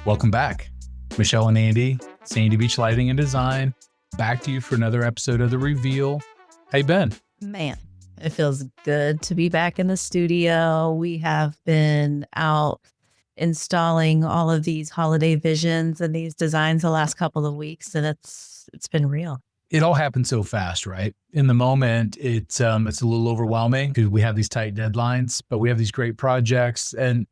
Welcome back. Michelle and Andy, Sandy Beach Lighting and Design, back to you for another episode of The Reveal. How you been? Man, it feels good to be back in the studio. We have been out installing all of these holiday visions and these designs the last couple of weeks, and it's been real. It all happened so fast, right? In the moment, it's a little overwhelming because we have these tight deadlines, but we have these great projects, and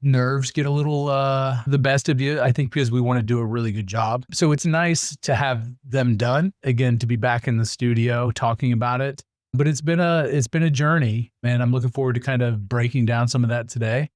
nerves get a little the best of you. I think because we want to do a really good job. So it's nice to have them done again, to be back in the studio talking about it. But it's been a journey, and I'm looking forward to kind of breaking down some of that today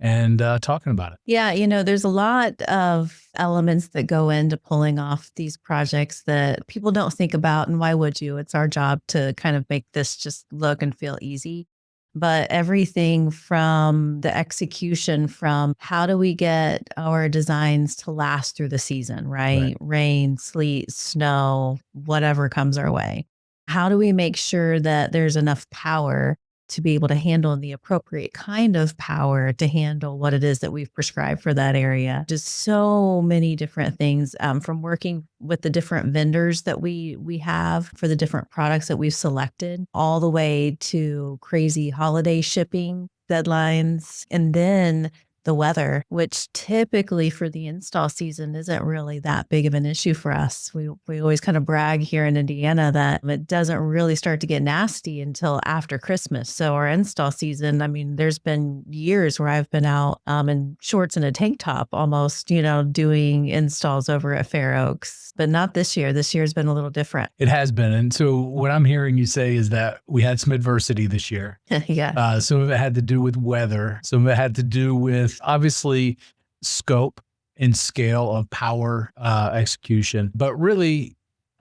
and talking about it. Yeah, there's a lot of elements that go into pulling off these projects that people don't think about. And why would you? It's our job to kind of make this just look and feel easy. But everything from the execution, from how do we get our designs to last through the season, right? Rain, sleet, snow, whatever comes our way. How do we make sure that there's enough power to be able to handle the appropriate kind of power to handle what it is that we've prescribed for that area? Just so many different things, from working with the different vendors that we have for the different products that we've selected, all the way to crazy holiday shipping deadlines, and then the weather, which typically for the install season isn't really that big of an issue for us. We always kind of brag here in Indiana that it doesn't really start to get nasty until after Christmas. So our install season, there's been years where I've been out in shorts and a tank top almost, doing installs over at Fair Oaks, but not this year. This year's been a little different. It has been. And so what I'm hearing you say is that we had some adversity this year. Yeah. Some of it had to do with weather. Some of it had to do with obviously scope and scale of power execution. But really,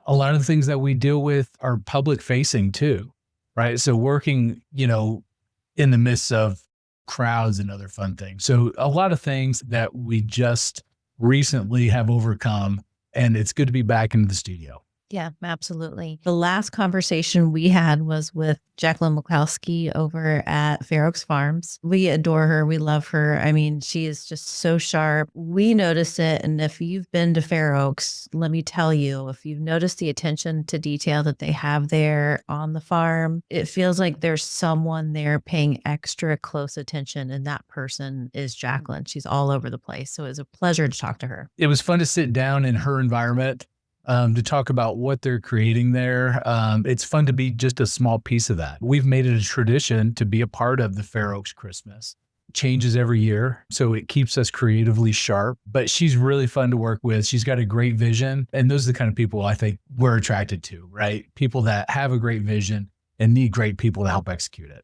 a lot of the things that we deal with are public facing too, right? So working, in the midst of crowds and other fun things. So a lot of things that we just recently have overcome, and it's good to be back in the studio. Yeah, absolutely. The last conversation we had was with Jacqueline McCloskey over at Fair Oaks Farms. We adore her. We love her. She is just so sharp. We notice it. And if you've been to Fair Oaks, let me tell you, if you've noticed the attention to detail that they have there on the farm, it feels like there's someone there paying extra close attention. And that person is Jacqueline. She's all over the place. So it was a pleasure to talk to her. It was fun to sit down in her environment to talk about what they're creating there. It's fun to be just a small piece of that. We've made it a tradition to be a part of the Fair Oaks Christmas. It changes every year, so it keeps us creatively sharp, but she's really fun to work with. She's got a great vision, and those are the kind of people I think we're attracted to, right? People that have a great vision and need great people to help execute it.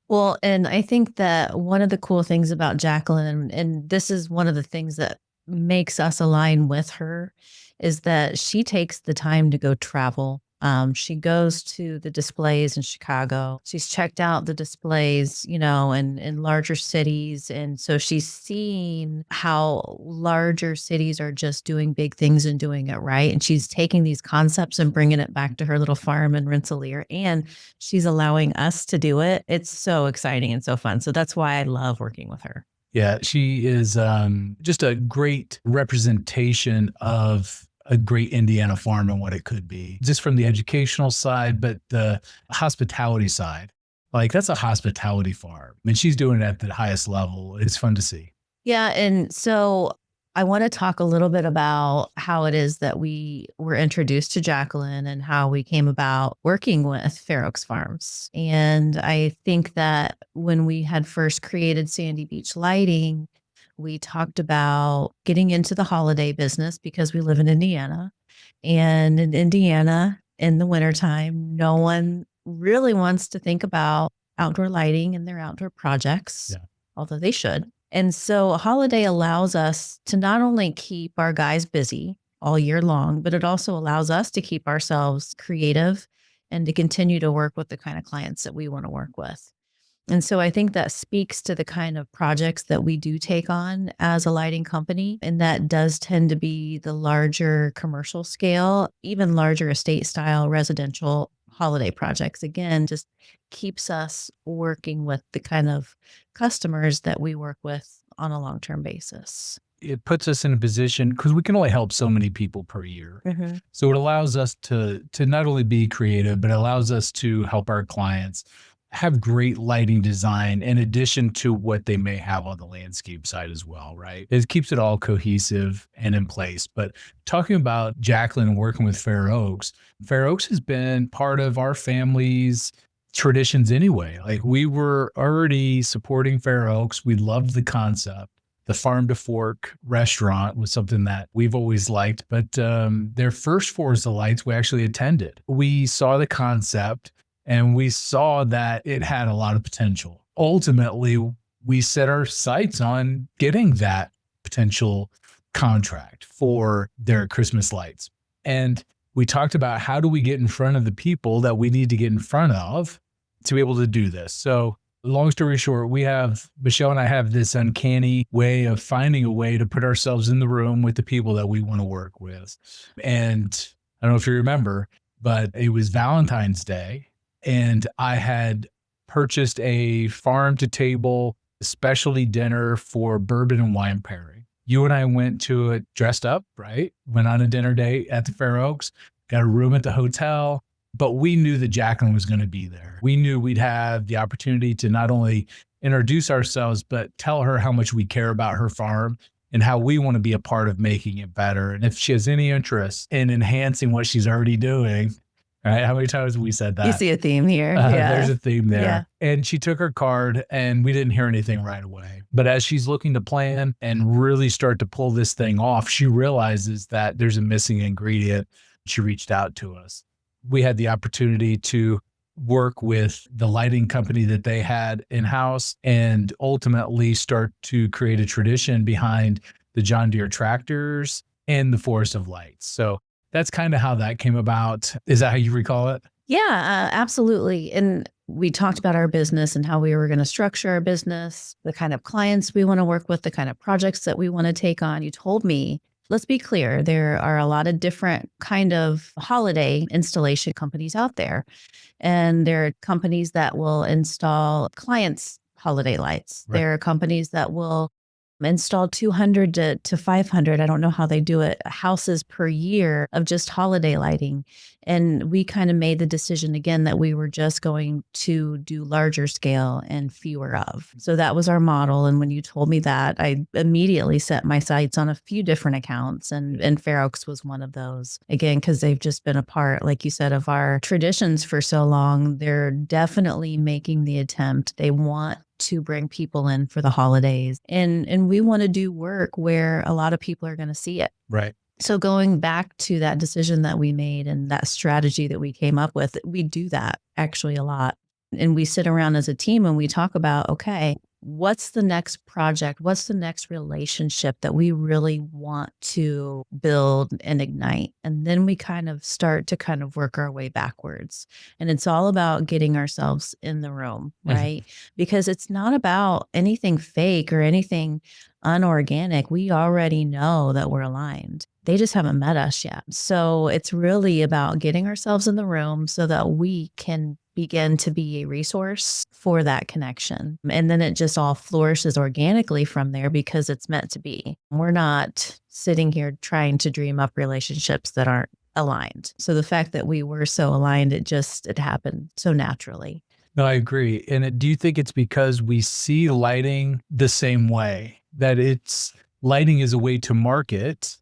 Well, and I think that one of the cool things about Jacqueline, and this is one of the things that makes us align with her, is that she takes the time to go travel. She goes to the displays in Chicago. She's checked out the displays, in larger cities. And so she's seen how larger cities are just doing big things and doing it right. And she's taking these concepts and bringing it back to her little farm in Rensselaer. And she's allowing us to do it. It's so exciting and so fun. So that's why I love working with her. Yeah, she is just a great representation of a great Indiana farm and what it could be, just from the educational side, but the hospitality side. Like, that's a hospitality farm. She's doing it at the highest level. It's fun to see. Yeah. And so I want to talk a little bit about how it is that we were introduced to Jacqueline and how we came about working with Fair Oaks Farms. And I think that when we had first created Sandy Beach Lighting, we talked about getting into the holiday business because we live in Indiana. And in Indiana, in the wintertime, no one really wants to think about outdoor lighting and their outdoor projects, although they should. And so a holiday allows us to not only keep our guys busy all year long, but it also allows us to keep ourselves creative and to continue to work with the kind of clients that we want to work with. And so I think that speaks to the kind of projects that we do take on as a lighting company. And that does tend to be the larger commercial scale, even larger estate style residential holiday projects. Again, just keeps us working with the kind of customers that we work with on a long-term basis. it puts us in a position because we can only help so many people per year. Mhm. So it allows us to not only be creative, but it allows us to help our clients have great lighting design in addition to what they may have on the landscape side as well, right? It keeps it all cohesive and in place. But talking about Jacqueline and working with Fair Oaks has been part of our family's traditions anyway. Like we were already supporting Fair Oaks. We loved the concept. The Farm to Fork restaurant was something that we've always liked, but their first Forest of Lights we actually attended. We saw the concept and we saw that it had a lot of potential. Ultimately, we set our sights on getting that potential contract for their Christmas lights. And we talked about how do we get in front of the people that we need to get in front of to be able to do this. So long story short, Michelle and I have this uncanny way of finding a way to put ourselves in the room with the people that we want to work with. And I don't know if you remember, but it was Valentine's Day and I had purchased a farm to table specialty dinner for bourbon and wine pairing. You and I went to it dressed up, right? Went on a dinner date at the Fair Oaks, got a room at the hotel. But we knew that Jacqueline was going to be there. We knew we'd have the opportunity to not only introduce ourselves, but tell her how much we care about her farm and how we want to be a part of making it better. And if she has any interest in enhancing what she's already doing, right? How many times have we said that? You see a theme here. Yeah. There's a theme there. Yeah. And she took her card and we didn't hear anything right away. But as she's looking to plan and really start to pull this thing off, she realizes that there's a missing ingredient. She reached out to us. We had the opportunity to work with the lighting company that they had in-house and ultimately start to create a tradition behind the John Deere tractors and the Forest of Lights. So that's kind of how that came about. Is that how you recall it? Yeah, absolutely. And we talked about our business and how we were going to structure our business, the kind of clients we want to work with, the kind of projects that we want to take on. You told me, let's be clear, there are a lot of different kind of holiday installation companies out there. And there are companies that will install clients' holiday lights. Right. There are companies that will install 200 to 500, I don't know how they do it, houses per year of just holiday lighting. And we kind of made the decision again that we were just going to do larger scale and fewer of. So that was our model. And when you told me that, I immediately set my sights on a few different accounts. And Fair Oaks was one of those. Again, because they've just been a part, like you said, of our traditions for so long. They're definitely making the attempt. They want to bring people in for the holidays. And we want to do work where a lot of people are going to see it. Right. So going back to that decision that we made and that strategy that we came up with, we do that actually a lot. And we sit around as a team and we talk about, okay, what's the next project? What's the next relationship that we really want to build and ignite? And then we kind of start to kind of work our way backwards. And it's all about getting ourselves in the room, right? Because it's not about anything fake or anything unorganic. We already know that we're aligned. They just haven't met us yet. So it's really about getting ourselves in the room so that we can begin to be a resource for that connection. And then it just all flourishes organically from there because it's meant to be. We're not sitting here trying to dream up relationships that aren't aligned. So the fact that we were so aligned, it happened so naturally. No, I agree. And do you think it's because we see lighting the same way, that lighting is a way to market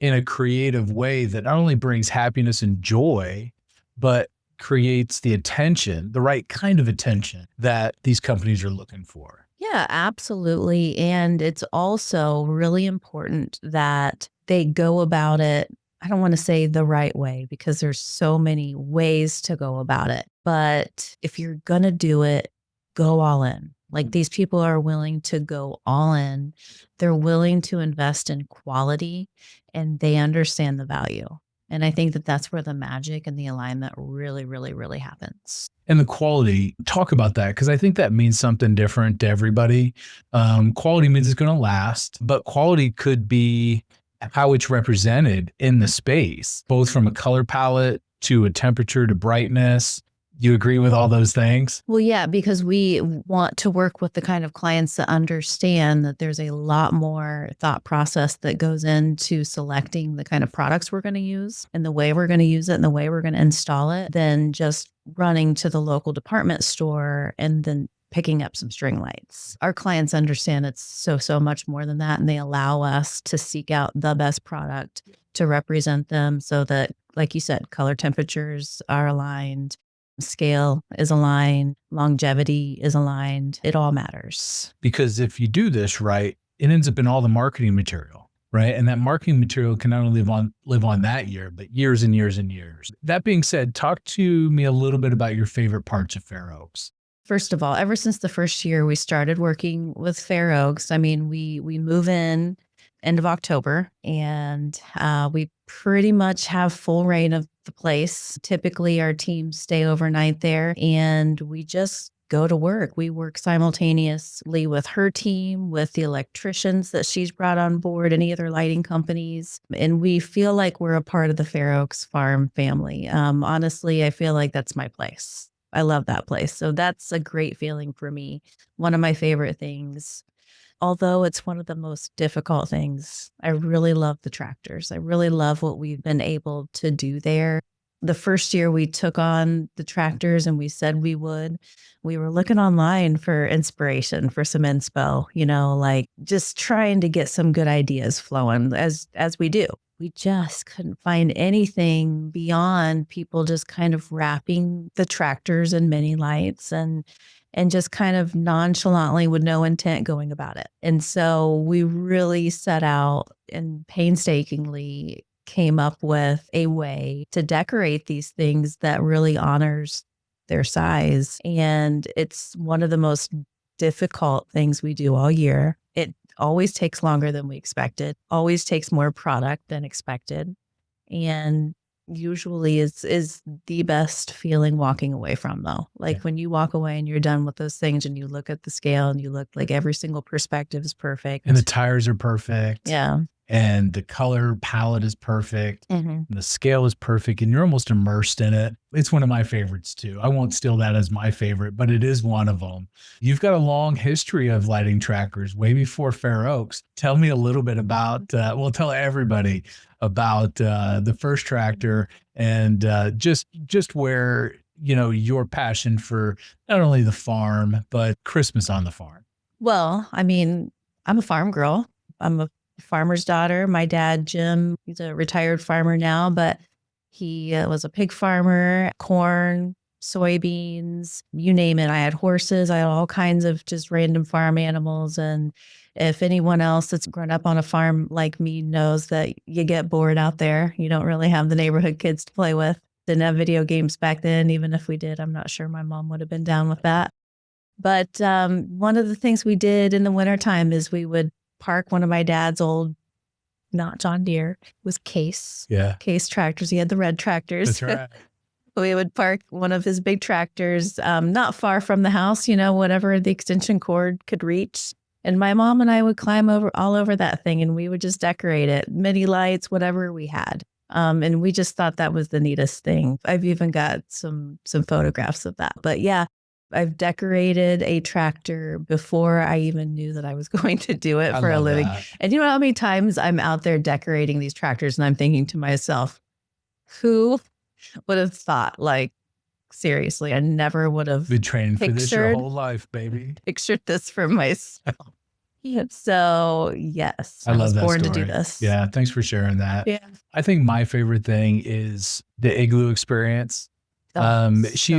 in a creative way that not only brings happiness and joy, but creates the attention, the right kind of attention that these companies are looking for? Yeah, absolutely. And it's also really important that they go about it. I don't want to say the right way because there's so many ways to go about it. But if you're going to do it, go all in. Like these people are willing to go all in. They're willing to invest in quality and they understand the value. And I think that that's where the magic and the alignment really, really, really happens. And the quality, talk about that, because I think that means something different to everybody. Quality means it's going to last, but quality could be how it's represented in the space, both from a color palette to a temperature to brightness. You agree with all those things? Well, yeah, because we want to work with the kind of clients that understand that there's a lot more thought process that goes into selecting the kind of products we're going to use and the way we're going to use it and the way we're going to install it than just running to the local department store and then picking up some string lights. Our clients understand it's so much more than that. And they allow us to seek out the best product to represent them so that, like you said, color temperatures are aligned, scale is aligned, longevity is aligned. It all matters. Because if you do this right, it ends up in all the marketing material, right? And that marketing material can not only live on that year, but years and years and years. That being said, talk to me a little bit about your favorite parts of Fair Oaks. First of all, ever since the first year we started working with Fair Oaks, I mean, we move in end of October, and we pretty much have full reign of the place. Typically, our teams stay overnight there, and we just go to work. We work simultaneously with her team, with the electricians that she's brought on board, any other lighting companies, and we feel like we're a part of the Fair Oaks Farm family. Honestly, I feel like that's my place. I love that place. So that's a great feeling for me. One of my favorite things. Although it's one of the most difficult things, I really love the tractors. I really love what we've been able to do there. The first year we took on the tractors and we said we would, we were looking online for inspiration, for some inspo, like just trying to get some good ideas flowing as we do. We just couldn't find anything beyond people just kind of wrapping the tractors in mini lights and just kind of nonchalantly with no intent going about it. And so we really set out and painstakingly came up with a way to decorate these things that really honors their size. And it's one of the most difficult things we do all year. It always takes longer than we expected, always takes more product than expected. And usually is the best feeling walking away from, though. Like when you walk away and you're done with those things and you look at the scale and you look like every single perspective is perfect. And the tires are perfect. Yeah. And the color palette is perfect. Mm-hmm. And the scale is perfect. And you're almost immersed in it. It's one of my favorites too. I won't steal that as my favorite, but it is one of them. You've got a long history of lighting trackers way before Fair Oaks. Tell me a little bit about, tell everybody about the first tractor and just where, your passion for not only the farm, but Christmas on the farm. Well, I mean, I'm a farm girl. I'm a farmer's daughter. My dad, Jim, he's a retired farmer now, but he was a pig farmer, corn, soybeans, you name it. I had horses. I had all kinds of just random farm animals. And if anyone else that's grown up on a farm like me knows that you get bored out there, you don't really have the neighborhood kids to play with. Didn't have video games back then. Even if we did, I'm not sure my mom would have been down with that. But one of the things we did in the wintertime is we would park one of my dad's old, not John Deere, was Case. Yeah. Case tractors. He had the red tractors. That's right. We would park one of his big tractors not far from the house, whatever the extension cord could reach. And my mom and I would climb all over that thing and we would just decorate it, mini lights, whatever we had. And we just thought that was the neatest thing. I've even got some photographs of that. But yeah, I've decorated a tractor before I even knew that I was going to do it for a living. That. And you know how many times I'm out there decorating these tractors and I'm thinking to myself, who would have thought, like, seriously, I never would have been training for this your whole life, baby. Pictured this for myself. So yes, I was born to do this. Yeah. Thanks for sharing that. Yeah. I think my favorite thing is the igloo experience. She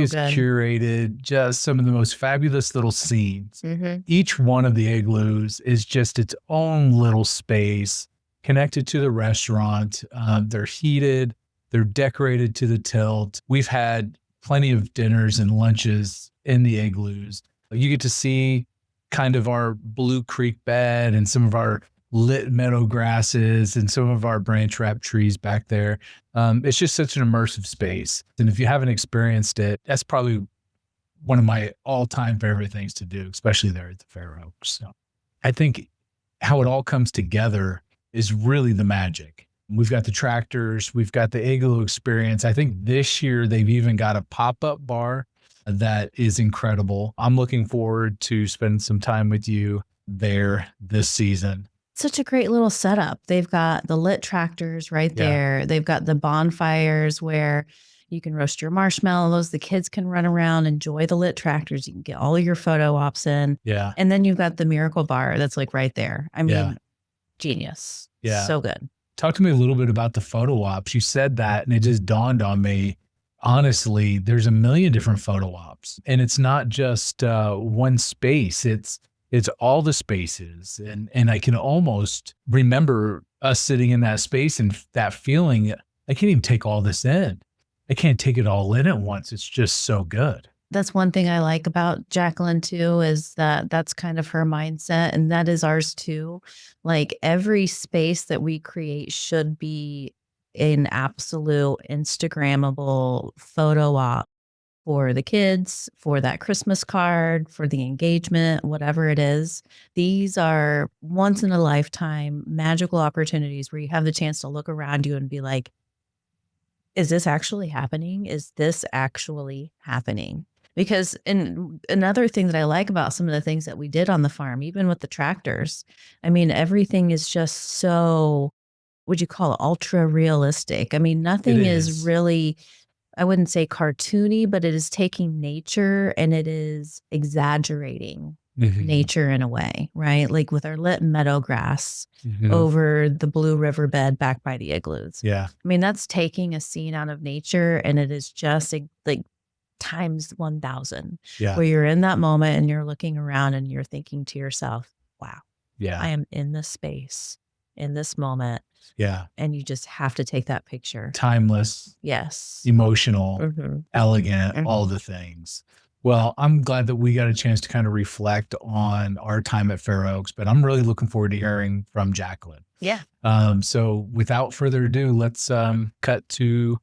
has curated just some of the most fabulous little scenes. Mm-hmm. Each one of the igloos is just its own little space connected to the restaurant. They're heated. They're decorated to the tilt. We've had plenty of dinners and lunches in the igloos. You get to see kind of our Blue Creek bed and some of our lit meadow grasses and some of our branch wrap trees back there. It's just such an immersive space. And if you haven't experienced it, that's probably one of my all-time favorite things to do, especially there at the Fair Oaks. So I think how it all comes together is really the magic. We've got the tractors, we've got the igloo experience. I think this year they've even got a pop-up bar that is incredible. I'm looking forward to spending some time with you there this season. Such a great little setup. They've got the lit tractors right Yeah. there. They've got the bonfires where you can roast your marshmallows. The kids can run around, enjoy the lit tractors. You can get all of your photo ops in. Yeah. And then you've got the Miracle Bar that's like right there. I mean, Yeah. genius. Yeah. So good. Talk to me a little bit about the photo ops. You said that, and it just dawned on me. Honestly, there's a million different photo ops, and it's not just one space. It's all the spaces, and I can almost remember us sitting in that space and that feeling. I can't even take all this in. I can't take it all in at once. It's just so good. That's one thing I like about Jacqueline too, is that that's kind of her mindset, and that is ours too. Like every space that we create should be an absolute Instagrammable photo op for the kids, for that Christmas card, for the engagement, whatever it is. These are once in a lifetime magical opportunities where you have the chance to look around you and be like, is this actually happening? Is this actually happening? Because another thing that I like about some of the things that we did on the farm, even with the tractors, I mean, everything is just so, would you call it ultra realistic? I mean, nothing is really, I wouldn't say cartoony, but it is taking nature and it is exaggerating nature in a way, right? Like with our lit meadow grass over the blue riverbed back by the igloos. Yeah. I mean, that's taking a scene out of nature and it is just like times 1,000, Yeah. where you're in that moment and you're looking around and you're thinking to yourself, wow, Yeah. I am in this space, in this moment. Yeah. And you just have to take that picture. Timeless, Yes. emotional, elegant, all the things. Well, I'm glad that we got a chance to kind of reflect on our time at Fair Oaks, but I'm really looking forward to hearing from Jacqueline. Yeah. So without further ado, let's cut to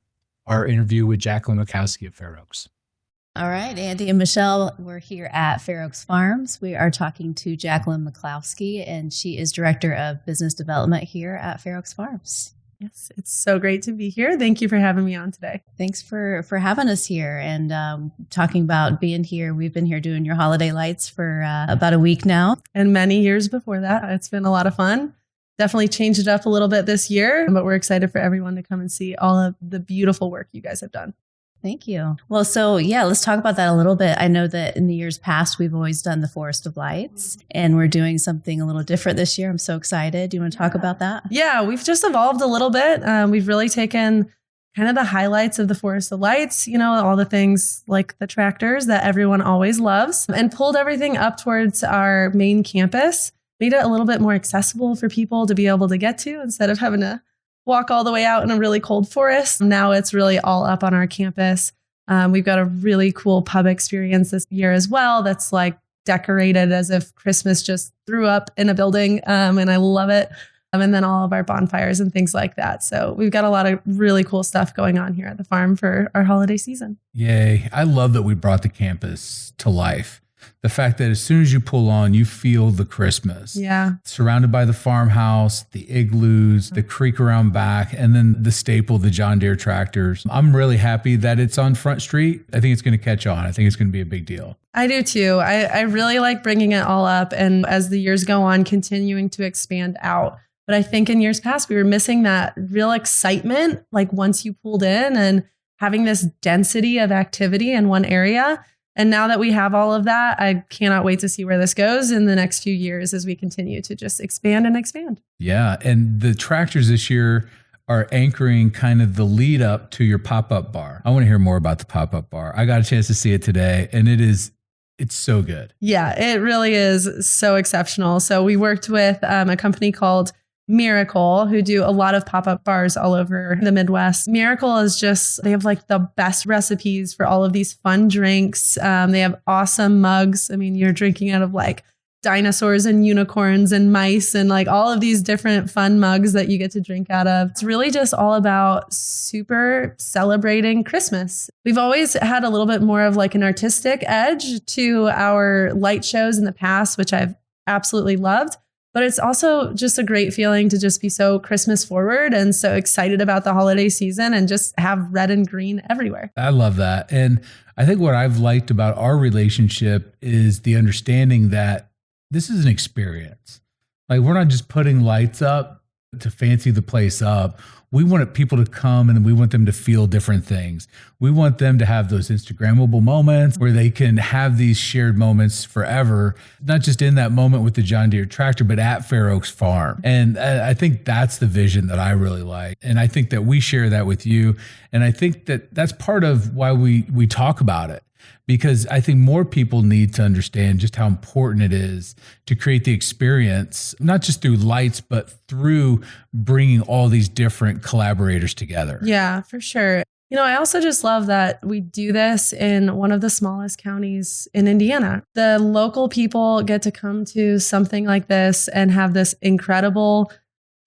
our interview with Jacqueline McCloskey at Fair Oaks. All right, Andy and Michelle, we're here at Fair Oaks Farms. We are talking to Jacqueline McCloskey, and she is Director of Business Development here at Fair Oaks Farms. Yes, it's so great to be here. Thank you for having me on today. Thanks for having us here and talking about being here. We've been here doing your holiday lights for about a week now. And many years before that. It's been a lot of fun. Definitely changed it up a little bit this year, but we're excited for everyone to come and see all of the beautiful work you guys have done. Thank you. Well, so yeah, let's talk about that a little bit. I know that in the years past, we've always done the Forest of Lights, and we're doing something a little different this year. I'm so excited. Do you want to talk about that? Yeah, we've just evolved a little bit. We've really taken kind of the highlights of the Forest of Lights, you know, all the things like the tractors that everyone always loves, and pulled everything up towards our main campus, made it a little bit more accessible for people to be able to get to instead of having to walk all the way out in a really cold forest. Now it's really all up on our campus. We've got a really cool pub experience this year as well. That's like decorated as if Christmas just threw up in a building. And I love it. And then all of our bonfires and things like that. So we've got a lot of really cool stuff going on here at the farm for our holiday season. Yay. I love that we brought the campus to life. The fact that as soon as you pull on, you feel the Christmas. Yeah. Surrounded by the farmhouse, the igloos, the creek around back, and then the staple, the John Deere tractors. I'm really happy that it's on Front Street. I think it's going to catch on. I think it's going to be a big deal. I do too. I really like bringing it all up, and as the years go on, continuing to expand out. But I think in years past, we were missing that real excitement, like once you pulled in and having this density of activity in one area. And now that we have all of that, I cannot wait to see where this goes in the next few years as we continue to just expand and expand. Yeah. And the tractors this year are anchoring kind of the lead up to your pop-up bar. I want to hear more about the pop-up bar. I got a chance to see it today, and it's so good. Yeah, it really is so exceptional. So we worked with a company called Miracle, who do a lot of pop-up bars all over the Midwest. Miracle is just, they have like the best recipes for all of these fun drinks. They have awesome mugs. I mean, you're drinking out of like dinosaurs and unicorns and mice and like all of these different fun mugs that you get to drink out of. It's really just all about super celebrating Christmas. We've always had a little bit more of like an artistic edge to our light shows in the past, which I've absolutely loved. But it's also just a great feeling to just be so Christmas forward and so excited about the holiday season and just have red and green everywhere. I love that. And I think what I've liked about our relationship is the understanding that this is an experience. Like, we're not just putting lights up to fancy the place up. We want people to come and we want them to feel different things. We want them to have those Instagrammable moments where they can have these shared moments forever, not just in that moment with the John Deere tractor, but at Fair Oaks Farm. And I think that's the vision that I really like. And I think that we share that with you. And I think that that's part of why we talk about it. Because I think more people need to understand just how important it is to create the experience, not just through lights, but through bringing all these different collaborators together. Yeah, for sure. I also just love that we do this in one of the smallest counties in Indiana. The local people get to come to something like this and have this incredible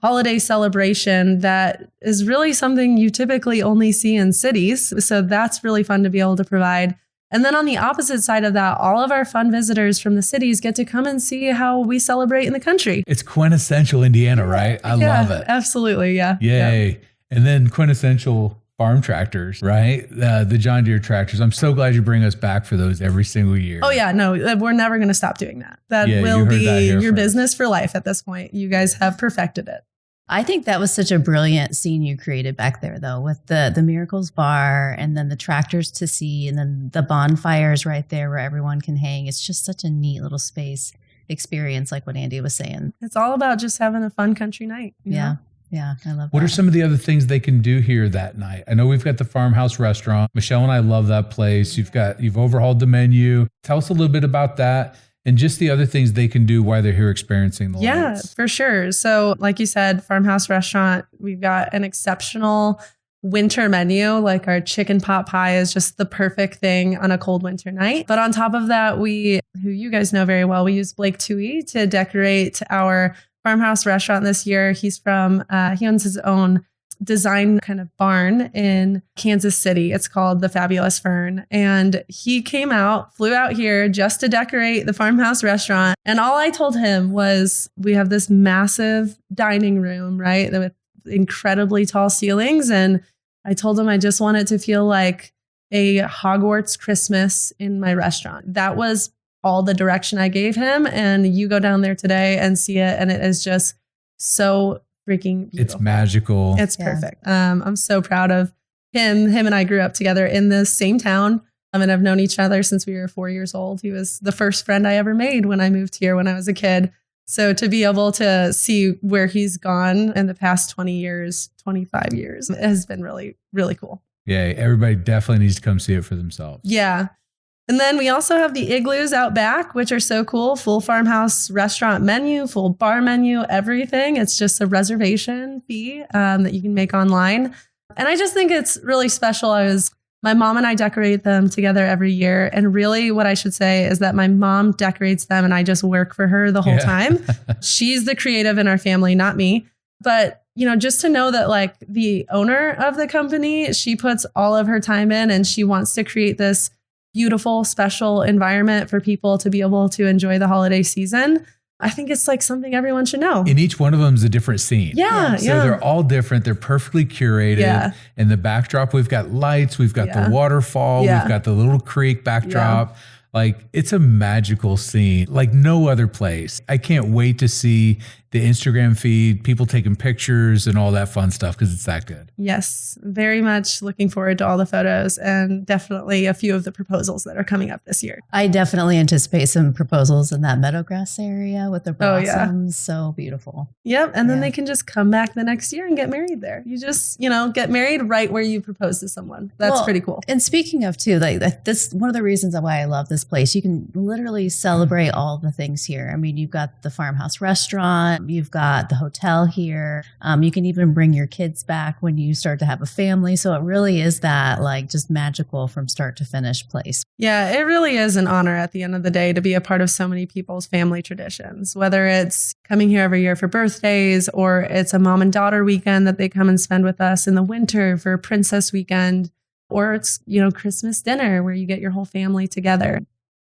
holiday celebration that is really something you typically only see in cities. So that's really fun to be able to provide. And then on the opposite side of that, all of our fun visitors from the cities get to come and see how we celebrate in the country. It's quintessential Indiana, right? I love it. Absolutely. Yeah. Yay. Yep. And then quintessential farm tractors, right? The John Deere tractors. I'm so glad you bring us back for those every single year. Oh yeah. No, we're never going to stop doing that. That will be your business for life at this point. You guys have perfected it. I think that was such a brilliant scene you created back there, though, with the Miracles Bar and then the tractors to see and then the bonfires right there where everyone can hang. It's just such a neat little space experience, like what Andy was saying. It's all about just having a fun country night. Yeah. Yeah, I love that. What are some of the other things they can do here that night? I know we've got the Farmhouse Restaurant. Michelle and I love that place. You've overhauled the menu. Tell us a little bit about that. And just the other things they can do while they're here experiencing the lights. Yeah, for sure. So like you said, Farmhouse Restaurant, we've got an exceptional winter menu. Like our chicken pot pie is just the perfect thing on a cold winter night. But on top of that, who you guys know very well, we use Blake Tui to decorate our Farmhouse Restaurant this year. He owns his own design kind of barn in Kansas City. It's called the Fabulous Fern. And he flew out here just to decorate the Farmhouse Restaurant. And all I told him was, we have this massive dining room, right? With incredibly tall ceilings. And I told him I just want it to feel like a Hogwarts Christmas in my restaurant. That was all the direction I gave him. And you go down there today and see it. And it is just so freaking beautiful. It's magical. It's perfect. I'm so proud of him. Him and I grew up together in the same town. And I've known each other since we were 4 years old. He was the first friend I ever made when I moved here when I was a kid. So to be able to see where he's gone in the past 20 years, 25 years, it has been really, really cool. Yeah, everybody definitely needs to come see it for themselves. Yeah. And then we also have the igloos out back, which are so cool. Full Farmhouse Restaurant menu, full bar menu, everything. It's just a reservation fee that you can make online. And I just think it's really special. My mom and I decorate them together every year. And really what I should say is that my mom decorates them and I just work for her the whole time. She's the creative in our family, not me. But just to know that like the owner of the company, she puts all of her time in and she wants to create this beautiful, special environment for people to be able to enjoy the holiday season. I think it's like something everyone should know. And each one of them is a different scene. Yeah. So they're all different. They're perfectly curated. Yeah. In the backdrop, we've got lights. We've got the waterfall. Yeah. We've got the little creek backdrop. Yeah. Like, it's a magical scene like no other place. I can't wait to see the Instagram feed, people taking pictures and all that fun stuff because it's that good. Yes, very much looking forward to all the photos and definitely a few of the proposals that are coming up this year. I definitely anticipate some proposals in that meadowgrass area with the blossoms. Oh, yeah. So beautiful. Yep. And then they can just come back the next year and get married there. You just, get married right where you propose to someone. That's pretty cool. And speaking of too, like this, one of the reasons why I love this place, you can literally celebrate all the things here. I mean, you've got the Farmhouse Restaurant, you've got the hotel here. You can even bring your kids back when you start to have a family. So it really is that like just magical from start to finish place. Yeah, it really is an honor at the end of the day to be a part of so many people's family traditions, whether it's coming here every year for birthdays or it's a mom and daughter weekend that they come and spend with us in the winter for Princess Weekend, or it's, Christmas dinner where you get your whole family together.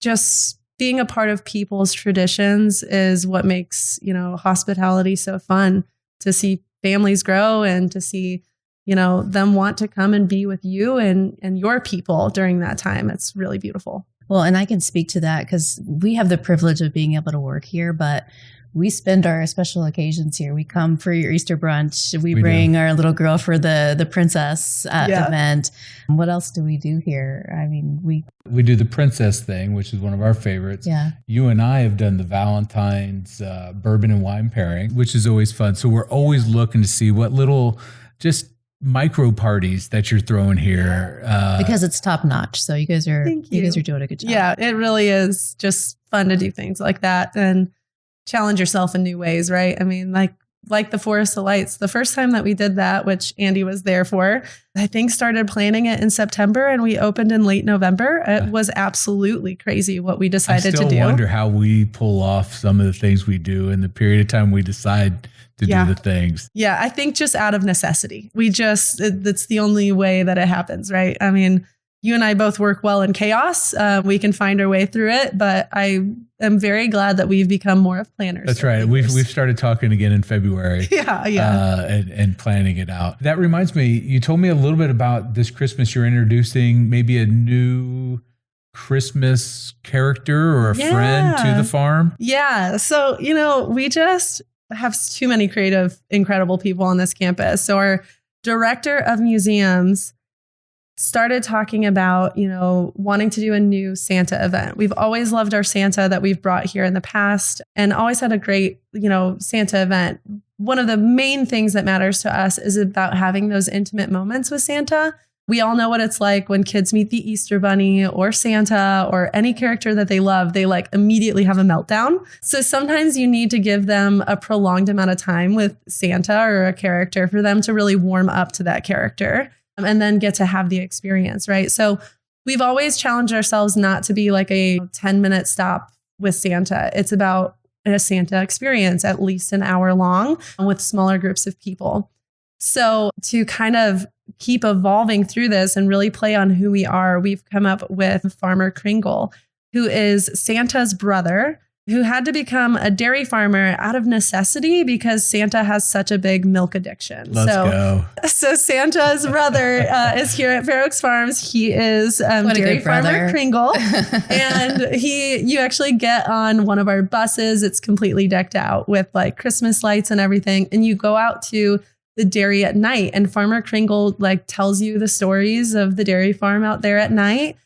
Just being a part of people's traditions is what makes, hospitality so fun, to see families grow and to see, them want to come and be with you and your people during that time. It's really beautiful. Well, and I can speak to that because we have the privilege of being able to work here, but we spend our special occasions here. We come for your Easter brunch. We bring our little girl for the princess event. What else do we do here? I mean, we do the princess thing, which is one of our favorites. Yeah. You and I have done the Valentine's bourbon and wine pairing, which is always fun. So we're always looking to see what little just micro parties that you're throwing here. Because it's top notch. So you guys are doing a good job. Yeah, it really is just fun to do things like that and challenge yourself in new ways, right? I mean, like the Forest of Lights, the first time that we did that, which Andy was there for, I think started planning it in September and we opened in late November. It was absolutely crazy what we decided to do. I still wonder how we pull off some of the things we do in the period of time we decide to do the things. Yeah, I think just out of necessity. That's the only way that it happens, right? I mean, you and I both work well in chaos. We can find our way through it, but I am very glad that we've become more of planners. That's right. We've started talking again in February. And planning it out. That reminds me, you told me a little bit about this Christmas. You're introducing maybe a new Christmas character or a friend to the farm. Yeah. So, we just have too many creative, incredible people on this campus. So our director of museums started talking about, wanting to do a new Santa event. We've always loved our Santa that we've brought here in the past and always had a great, Santa event. One of the main things that matters to us is about having those intimate moments with Santa. We all know what it's like when kids meet the Easter Bunny or Santa or any character that they love, they immediately have a meltdown. So sometimes you need to give them a prolonged amount of time with Santa or a character for them to really warm up to that character. And then get to have the experience, right? So we've always challenged ourselves not to be like a 10-minute stop with Santa. It's about a Santa experience, at least an hour long with smaller groups of people. So to kind of keep evolving through this and really play on who we are, we've come up with Farmer Kringle, who is Santa's brother, who had to become a dairy farmer out of necessity because Santa has such a big milk addiction. Let's go. So Santa's brother is here at Fair Oaks Farms. He is dairy farmer Kringle. And you actually get on one of our buses. It's completely decked out with Christmas lights and everything. And you go out to the dairy at night and Farmer Kringle tells you the stories of the dairy farm out there at night.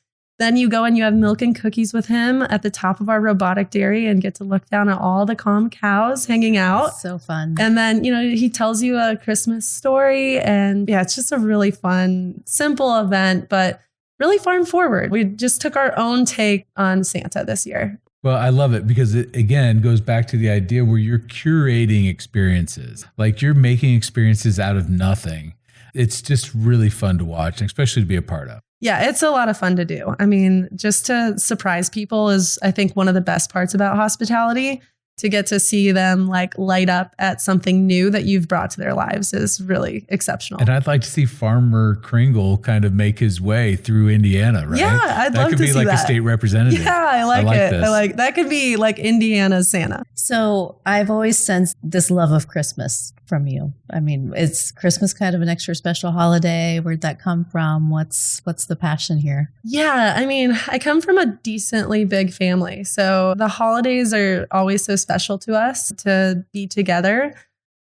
Then you go and you have milk and cookies with him at the top of our robotic dairy and get to look down at all the calm cows hanging out. So fun. And then, he tells you a Christmas story. And it's just a really fun, simple event, but really farm forward. We just took our own take on Santa this year. Well, I love it because it, again, goes back to the idea where you're curating experiences. You're making experiences out of nothing. It's just really fun to watch, especially to be a part of. Yeah, it's a lot of fun to do. I mean, just to surprise people is, I think, one of the best parts about hospitality. To get to see them light up at something new that you've brought to their lives is really exceptional. And I'd like to see Farmer Kringle kind of make his way through Indiana, right? Yeah, I'd love to see that. That could be a state representative. Yeah, I like it. This. That could be Indiana's Santa. So I've always sensed this love of Christmas from you. I mean, is Christmas kind of an extra special holiday? Where'd that come from? What's the passion here? Yeah, I mean, I come from a decently big family. So the holidays are always so special to us to be together.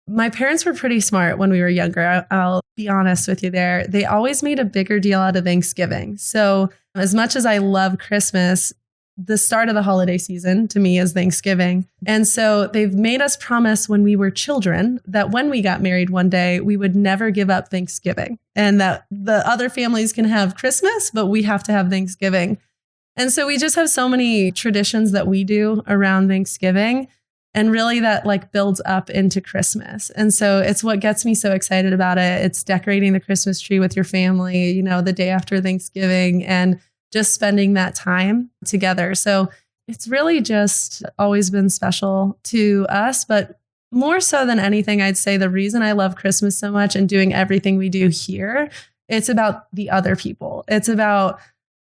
My parents were pretty smart when we were younger. I'll be honest with you there. They always made a bigger deal out of Thanksgiving. So as much as I love Christmas, the start of the holiday season to me is Thanksgiving. And so they've made us promise when we were children that when we got married one day, we would never give up Thanksgiving and that the other families can have Christmas, but we have to have Thanksgiving. And so we just have so many traditions that we do around Thanksgiving. And really that builds up into Christmas. And so it's what gets me so excited about it. It's decorating the Christmas tree with your family, the day after Thanksgiving and just spending that time together. So it's really just always been special to us. But more so than anything, I'd say the reason I love Christmas so much and doing everything we do here, it's about the other people. It's about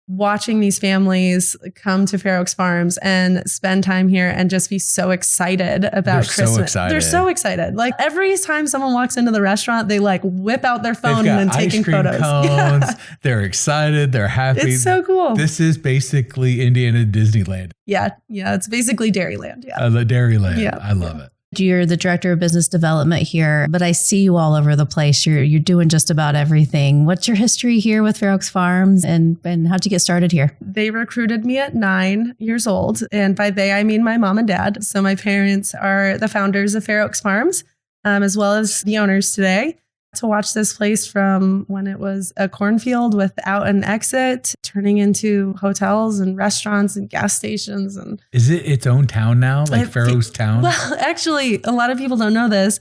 watching these families come to Fair Oaks Farms and spend time here and just be so excited about They're Christmas. so excited. They're so excited. Like every time someone walks into the restaurant, they like whip out their phone They've got and taking ice cream photos. cones. Yeah. They're excited. They're happy. It's so cool. This is basically Indiana Disneyland. Yeah. It's basically Dairyland. Yeah. The Dairyland. Yeah. I love it. You're the director of business development here, but I see you all over the place. You're doing just about everything. What's your history here with Fair Oaks Farms, and how'd you get started here? They recruited me at 9 years old. And by they, I mean my mom and dad. So my parents are the founders of Fair Oaks Farms, as well as the owners today. To watch this place from when it was a cornfield without an exit, turning into hotels and restaurants and gas stations. And Is it its own town now? Like Fair Oaks Town? well, actually, a lot of people don't know this.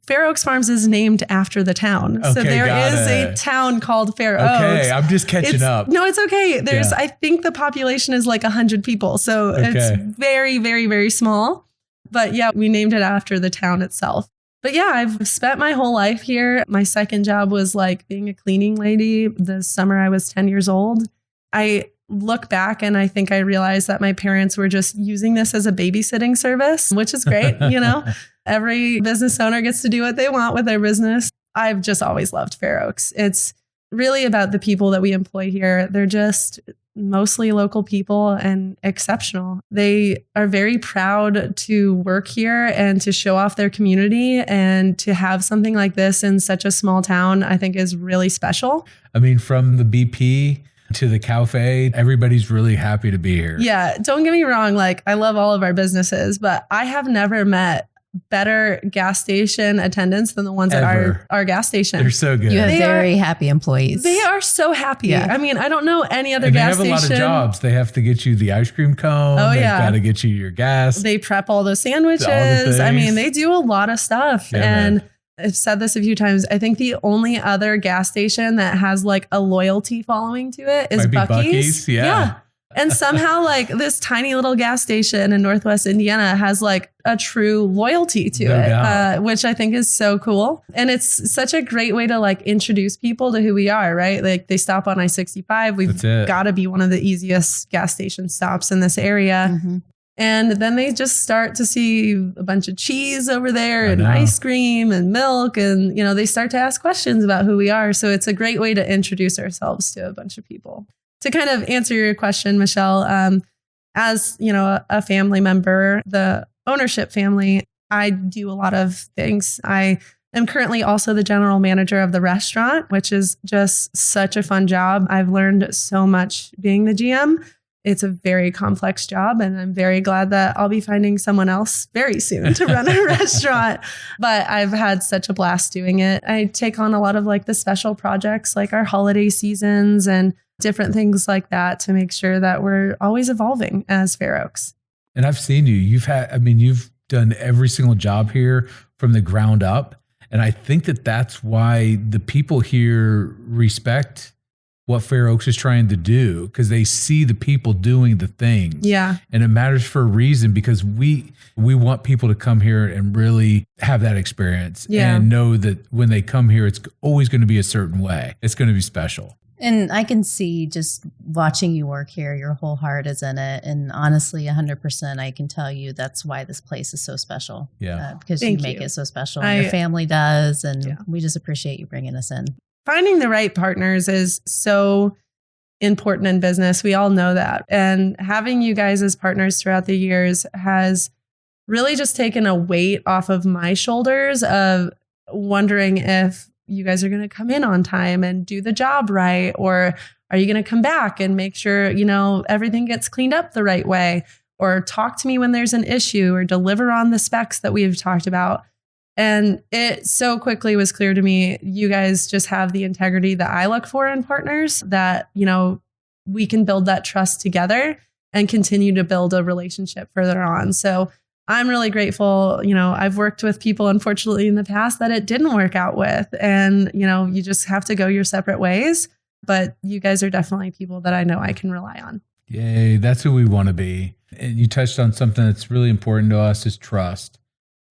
Fair Oaks Farms is named after the town. So Okay, there got is a it. town called Fair Oaks. Okay, I'm just catching up. No, it's okay. There's, Yeah. I think the population is like 100 people. So it's Okay. very, very, very small. But yeah, we named it after the town itself. But yeah, I've spent my whole life here. My second job was like being a cleaning lady the summer I was 10 years old. I look back and I think I realized that my parents were just using this as a babysitting service, which is great. Every business owner gets to do what they want with their business. I've just always loved Fair Oaks. It's really about the people that we employ here. They're just mostly local people and exceptional. They are very proud to work here and to show off their community, and to have something like this in such a small town, I think is really special. I mean, from the BP to the cafe, everybody's really happy to be here. Yeah, don't get me wrong. Like, I love all of our businesses, but I have never met better gas station attendants than the ones at Ever. our gas station. They're so good. You have They very happy employees. They are so happy. Yeah. I mean, I don't know any other and they gas have a lot station. of jobs. They have to get you the ice cream cone. Oh, They've yeah. got to get you your gas. They prep all those sandwiches. things. I mean, they do a lot of stuff. Yeah, and man. I've said this a few times. I think the only other gas station that has like a loyalty following to it is Might be Buc-ee's. Buc-ee's, yeah. And somehow like this tiny little gas station in Northwest Indiana has like a true loyalty to No it, doubt. which I think is so cool. And it's such a great way to like introduce people to who we are, right? Like they stop on I-65. We've That's it. got to be one of the easiest gas station stops in this area. Mhm. And then they just start to see a bunch of cheese over there I and know. ice cream and milk. And, they start to ask questions about who we are. So it's a great way to introduce ourselves to a bunch of people. To kind of answer your question, Michelle, as, a family member, the ownership family, I do a lot of things. I am currently also the general manager of the restaurant, which is just such a fun job. I've learned so much being the GM. It's a very complex job, and I'm very glad that I'll be finding someone else very soon to run a restaurant. But I've had such a blast doing it. I take on a lot of like the special projects, like our holiday seasons and different things like that, to make sure that we're always evolving as Fair Oaks. And I've seen you. You've done every single job here from the ground up. And I think that that's why the people here respect what Fair Oaks is trying to do, because they see the people doing the things. Yeah. And it matters for a reason, because we want people to come here and really have that experience and know that when they come here, it's always going to be a certain way. It's going to be special. And I can see just watching you work here, your whole heart is in it. And honestly, 100%, I can tell you that's why this place is so special. Yeah. Because you Thank make you. it so special. And your family does. And Yeah. we just appreciate you bringing us in. Finding the right partners is so important in business. We all know that. And having you guys as partners throughout the years has really just taken a weight off of my shoulders of wondering if you guys are going to come in on time and do the job right, or are you going to come back and make sure, everything gets cleaned up the right way, or talk to me when there's an issue, or deliver on the specs that we've talked about. And it so quickly was clear to me, you guys just have the integrity that I look for in partners, that, we can build that trust together and continue to build a relationship further on. So I'm really grateful. I've worked with people, unfortunately, in the past that it didn't work out with. And, you just have to go your separate ways. But you guys are definitely people that I know I can rely on. Yay, that's who we want to be. And you touched on something that's really important to us, is trust.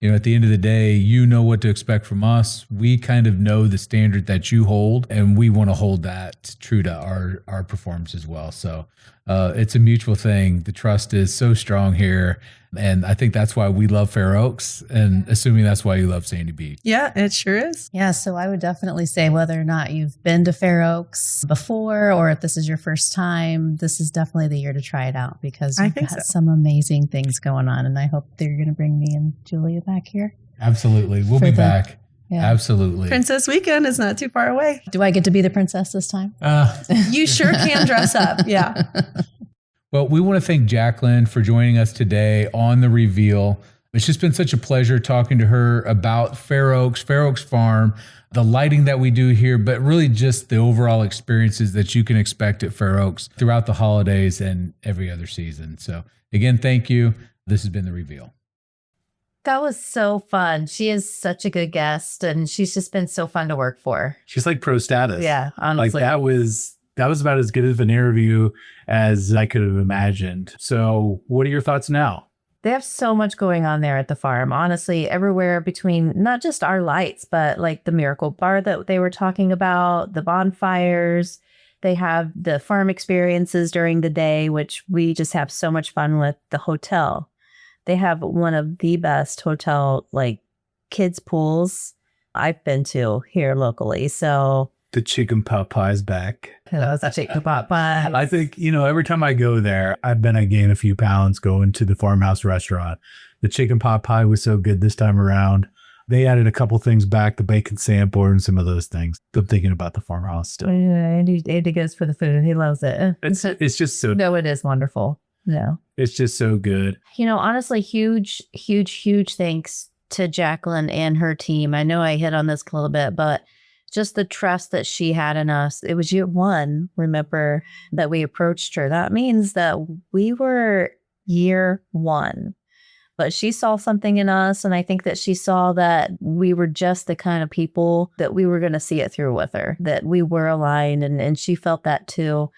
At the end of the day, you know what to expect from us. We kind of know the standard that you hold, and we want to hold that true to our performance as well. So it's a mutual thing. The trust is so strong here. And I think that's why we love Fair Oaks, and assuming that's why you love Sandy Beach. Yeah, it sure is. Yeah, so I would definitely say whether or not you've been to Fair Oaks before or if this is your first time, this is definitely the year to try it out because we've got some amazing things going on. And I hope they're going to bring me and Julia back here. Absolutely. We'll be back. Yeah. Absolutely. Princess Weekend is not too far away. Do I get to be the princess this time? You sure can dress up. Yeah. Well, we want to thank Jacqueline for joining us today on The Reveal. It's just been such a pleasure talking to her about Fair Oaks Farm, the lighting that we do here, but really just the overall experiences that you can expect at Fair Oaks throughout the holidays and every other season. So again, thank you. This has been The Reveal. That was so fun. She is such a good guest, and she's just been so fun to work for. She's like pro status. Yeah, honestly. Like that was about as good of an interview as I could have imagined. So what are your thoughts now? They have so much going on there at the farm. Honestly, everywhere between not just our lights, but like the Miracle Bar that they were talking about, the bonfires. They have the farm experiences during the day, which we just have so much fun with. The hotel. They have one of the best hotel, like kids pools I've been to here locally. So the chicken pot pie's back. That's a chicken pot pie. I think, every time I go there, I've been, I gain a few pounds going to the farmhouse restaurant. The chicken pot pie was so good this time around. They added a couple things back, the bacon sampler and some of those things. I'm thinking about the farmhouse still. Yeah, Andy goes for the food. He loves it. It's just so... No, it is wonderful. No. It's just so good. Honestly, huge thanks to Jacqueline and her team. I know I hit on this a little bit, but just the trust that she had in us. It was year one, remember, that we approached her. That means that we were year one. But she saw something in us, and I think that she saw that we were just the kind of people that we were going to see it through with her, that we were aligned, and she felt that too.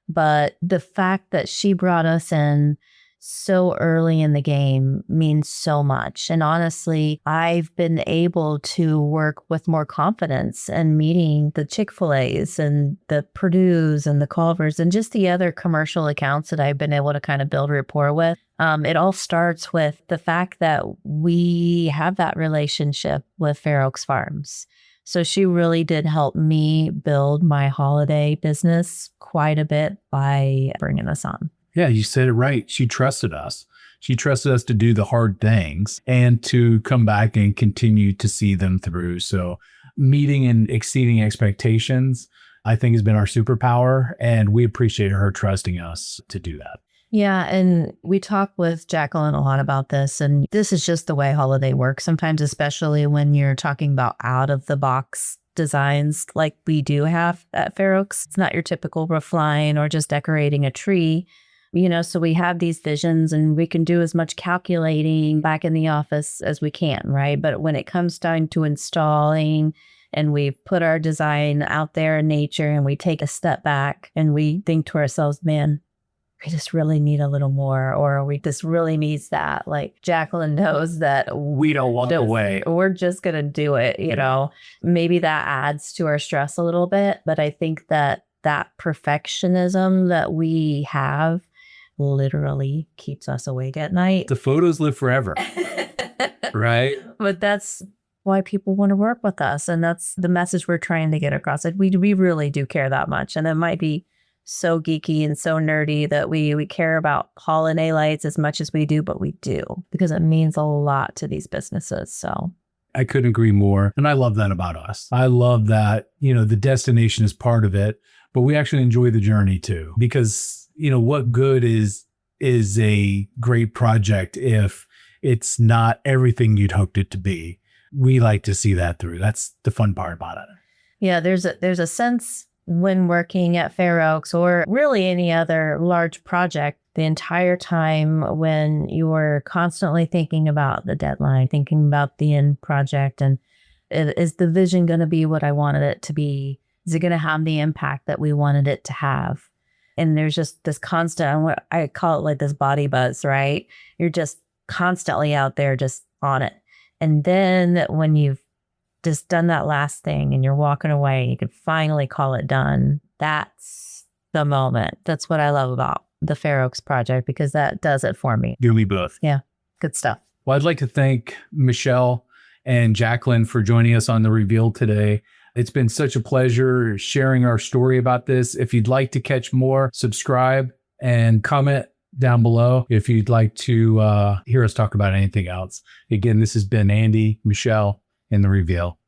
But the fact that she brought us in so early in the game means so much. And honestly, I've been able to work with more confidence and meeting the Chick-fil-A's and the Purdue's and the Culvers and just the other commercial accounts that I've been able to kind of build rapport with. It all starts with the fact that we have that relationship with Fair Oaks Farms. So she really did help me build my holiday business quite a bit by bringing us on. Yeah, you said it right. She trusted us. She trusted us to do the hard things and to come back and continue to see them through. So meeting and exceeding expectations, I think, has been our superpower. And we appreciate her trusting us to do that. Yeah. And we talk with Jacqueline a lot about this. And this is just the way holiday works. Sometimes, especially when you're talking about out of the box designs like we do have at Fair Oaks. It's not your typical roof line or just decorating a tree. So we have these visions and we can do as much calculating back in the office as we can, right? But when it comes time to installing and we've put our design out there in nature and we take a step back and we think to ourselves, man, we just really need a little more, or this really needs that. Like Jacqueline knows that we don't walk away. We're just going to do it, Maybe that adds to our stress a little bit, but I think that perfectionism that we have literally keeps us awake at night. The photos live forever, right? But that's why people want to work with us. And that's the message we're trying to get across. Like we really do care that much. And it might be so geeky and so nerdy that we care about holiday lights as much as we do, but we do because it means a lot to these businesses. So I couldn't agree more. And I love that about us. I love that, the destination is part of it, but we actually enjoy the journey too, because what good is a great project if it's not everything you'd hoped it to be? We like to see that through. That's the fun part about it. Yeah, there's a sense when working at Fair Oaks or really any other large project, the entire time when you're constantly thinking about the deadline, thinking about the end project, and is the vision going to be what I wanted it to be? Is it going to have the impact that we wanted it to have? And there's just this constant, I call it like this body buzz, right? You're just constantly out there just on it. And then when you've just done that last thing and you're walking away, you can finally call it done. That's the moment. That's what I love about the Fair Oaks project, because that does it for me. Do me both. Yeah. Good stuff. Well, I'd like to thank Michelle and Jacqueline for joining us on The Reveal today. It's been such a pleasure sharing our story about this. If you'd like to catch more, subscribe and comment down below if you'd like to hear us talk about anything else. Again, this has been Andy, Michelle, and The Reveal.